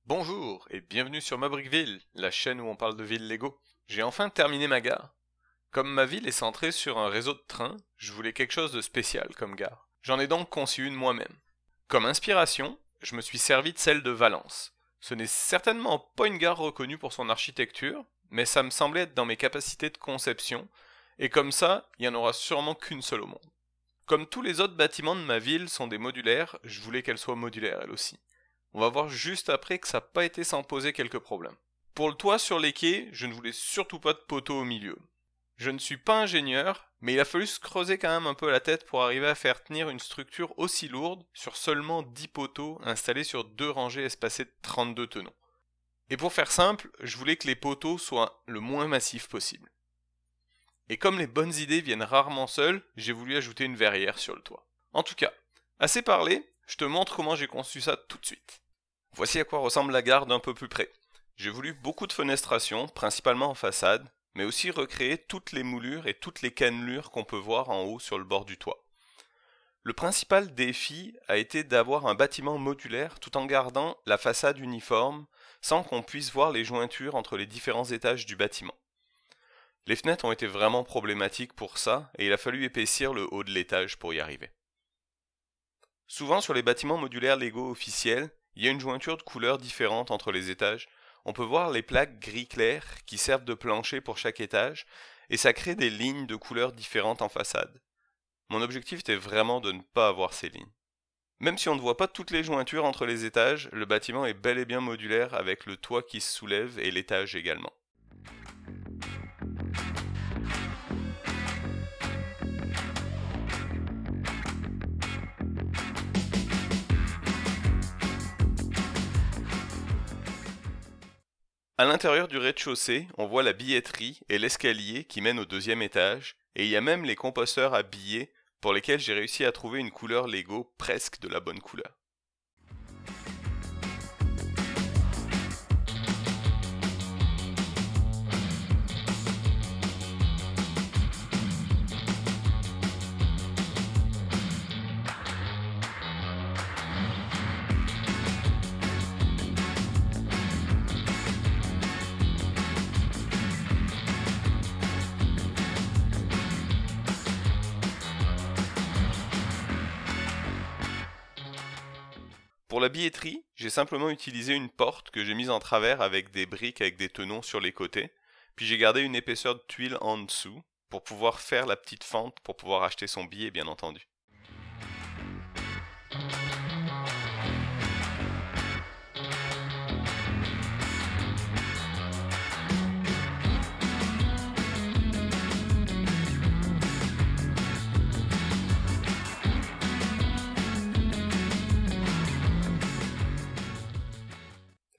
Bonjour et bienvenue sur Ma Brickville, la chaîne où on parle de ville Lego. J'ai enfin terminé ma gare. Comme ma ville est centrée sur un réseau de trains, je voulais quelque chose de spécial comme gare. J'en ai donc conçu une moi-même. Comme inspiration, je me suis servi de celle de Valence. Ce n'est certainement pas une gare reconnue pour son architecture, mais ça me semblait être dans mes capacités de conception, et comme ça, il n'y en aura sûrement qu'une seule au monde. Comme tous les autres bâtiments de ma ville sont des modulaires, je voulais qu'elle soit modulaire elle aussi. On va voir juste après que ça n'a pas été sans poser quelques problèmes. Pour le toit sur les quais, je ne voulais surtout pas de poteaux au milieu. Je ne suis pas ingénieur, mais il a fallu se creuser quand même un peu la tête pour arriver à faire tenir une structure aussi lourde sur seulement 10 poteaux installés sur 2 rangées espacées de 32 tenons. Et pour faire simple, je voulais que les poteaux soient le moins massifs possible. Et comme les bonnes idées viennent rarement seules, j'ai voulu ajouter une verrière sur le toit. En tout cas, assez parlé, je te montre comment j'ai conçu ça tout de suite. Voici à quoi ressemble la gare d'un peu plus près. J'ai voulu beaucoup de fenestration, principalement en façade, mais aussi recréer toutes les moulures et toutes les cannelures qu'on peut voir en haut sur le bord du toit. Le principal défi a été d'avoir un bâtiment modulaire tout en gardant la façade uniforme, sans qu'on puisse voir les jointures entre les différents étages du bâtiment. Les fenêtres ont été vraiment problématiques pour ça, et il a fallu épaissir le haut de l'étage pour y arriver. Souvent sur les bâtiments modulaires Lego officiels, il y a une jointure de couleurs différentes entre les étages. On peut voir les plaques gris clair qui servent de plancher pour chaque étage, et ça crée des lignes de couleurs différentes en façade. Mon objectif était vraiment de ne pas avoir ces lignes. Même si on ne voit pas toutes les jointures entre les étages, le bâtiment est bel et bien modulaire avec le toit qui se soulève et l'étage également. À l'intérieur du rez-de-chaussée, on voit la billetterie et l'escalier qui mènent au deuxième étage, et il y a même les composteurs à billets pour lesquels j'ai réussi à trouver une couleur Lego presque de la bonne couleur. Pour la billetterie, j'ai simplement utilisé une porte que j'ai mise en travers avec des briques avec des tenons sur les côtés, puis j'ai gardé une épaisseur de tuile en dessous pour pouvoir faire la petite fente pour pouvoir acheter son billet bien entendu.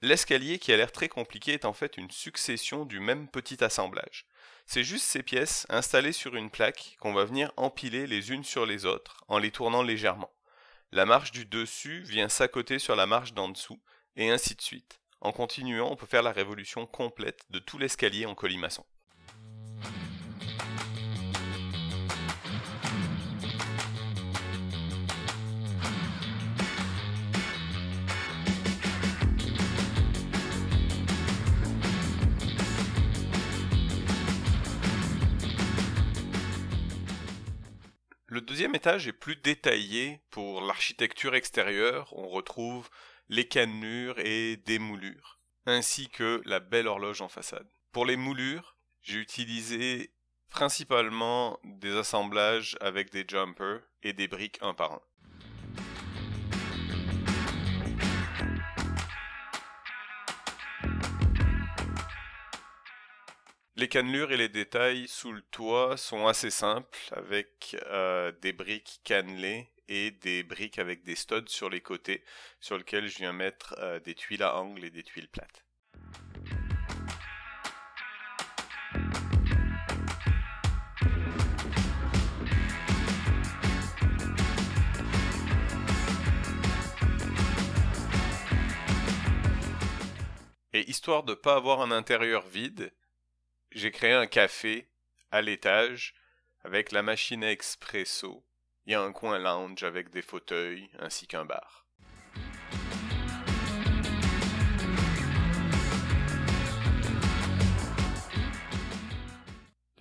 L'escalier qui a l'air très compliqué est en fait une succession du même petit assemblage. C'est juste ces pièces installées sur une plaque qu'on va venir empiler les unes sur les autres en les tournant légèrement. La marche du dessus vient s'accoter sur la marche d'en dessous et ainsi de suite. En continuant, on peut faire la révolution complète de tout l'escalier en colimaçon. Le deuxième étage est plus détaillé pour l'architecture extérieure, on retrouve les cannelures et des moulures, ainsi que la belle horloge en façade. Pour les moulures, j'ai utilisé principalement des assemblages avec des jumpers et des briques un par un. Les cannelures et les détails sous le toit sont assez simples avec des briques cannelées et des briques avec des studs sur les côtés sur lesquels je viens mettre des tuiles à angle et des tuiles plates. Et histoire de ne pas avoir un intérieur vide, j'ai créé un café à l'étage avec la machine à expresso. Il y a un coin lounge avec des fauteuils ainsi qu'un bar.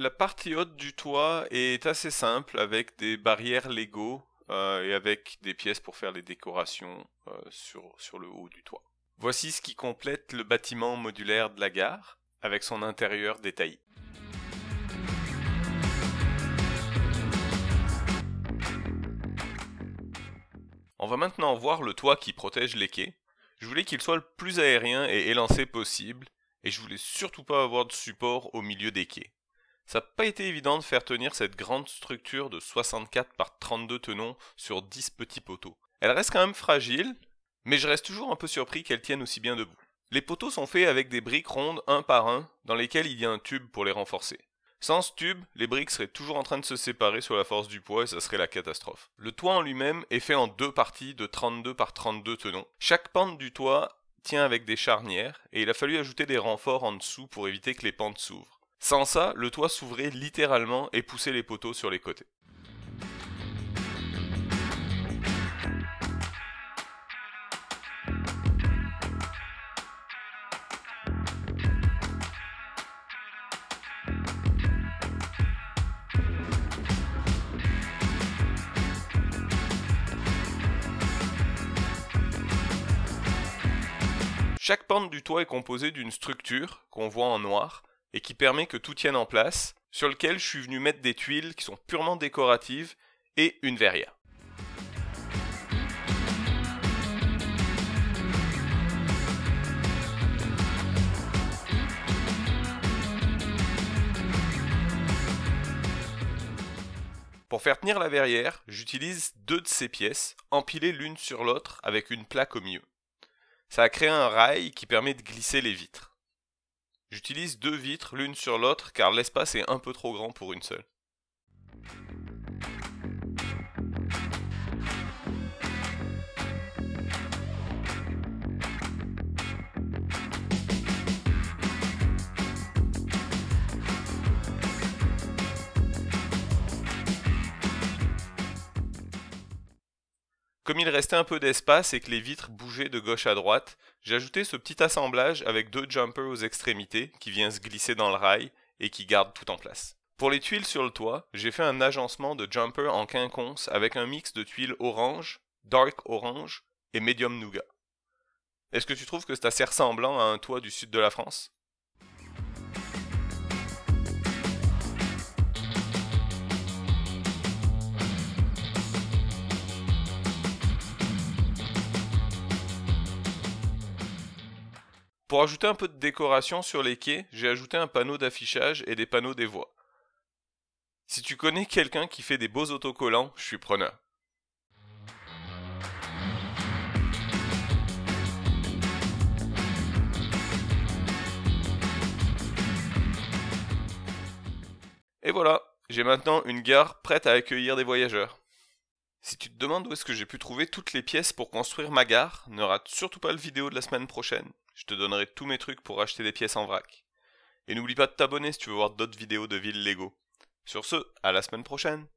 La partie haute du toit est assez simple avec des barrières Lego et avec des pièces pour faire les décorations sur le haut du toit. Voici ce qui complète le bâtiment modulaire de la gare avec son intérieur détaillé. On va maintenant voir le toit qui protège les quais. Je voulais qu'il soit le plus aérien et élancé possible, et je voulais surtout pas avoir de support au milieu des quais. Ça n'a pas été évident de faire tenir cette grande structure de 64 par 32 tenons sur 10 petits poteaux. Elle reste quand même fragile, mais je reste toujours un peu surpris qu'elle tienne aussi bien debout. Les poteaux sont faits avec des briques rondes un par un, dans lesquelles il y a un tube pour les renforcer. Sans ce tube, les briques seraient toujours en train de se séparer sous la force du poids et ça serait la catastrophe. Le toit en lui-même est fait en deux parties de 32 par 32 tenons. Chaque pente du toit tient avec des charnières et il a fallu ajouter des renforts en dessous pour éviter que les pentes s'ouvrent. Sans ça, le toit s'ouvrait littéralement et poussait les poteaux sur les côtés. Chaque pente du toit est composée d'une structure qu'on voit en noir et qui permet que tout tienne en place, sur lequel je suis venu mettre des tuiles qui sont purement décoratives et une verrière. Pour faire tenir la verrière, j'utilise deux de ces pièces, empilées l'une sur l'autre avec une plaque au milieu. Ça a créé un rail qui permet de glisser les vitres. J'utilise deux vitres l'une sur l'autre car l'espace est un peu trop grand pour une seule. Comme il restait un peu d'espace et que les vitres bougeaient de gauche à droite, j'ai ajouté ce petit assemblage avec deux jumpers aux extrémités qui vient se glisser dans le rail et qui garde tout en place. Pour les tuiles sur le toit, j'ai fait un agencement de jumpers en quinconce avec un mix de tuiles orange, dark orange et medium nougat. Est-ce que tu trouves que c'est assez ressemblant à un toit du sud de la France? Pour ajouter un peu de décoration sur les quais, j'ai ajouté un panneau d'affichage et des panneaux des voies. Si tu connais quelqu'un qui fait des beaux autocollants, je suis preneur. Et voilà, j'ai maintenant une gare prête à accueillir des voyageurs. Si tu te demandes où est-ce que j'ai pu trouver toutes les pièces pour construire ma gare, ne rate surtout pas le vidéo de la semaine prochaine. Je te donnerai tous mes trucs pour acheter des pièces en vrac. Et n'oublie pas de t'abonner si tu veux voir d'autres vidéos de villes Lego. Sur ce, à la semaine prochaine!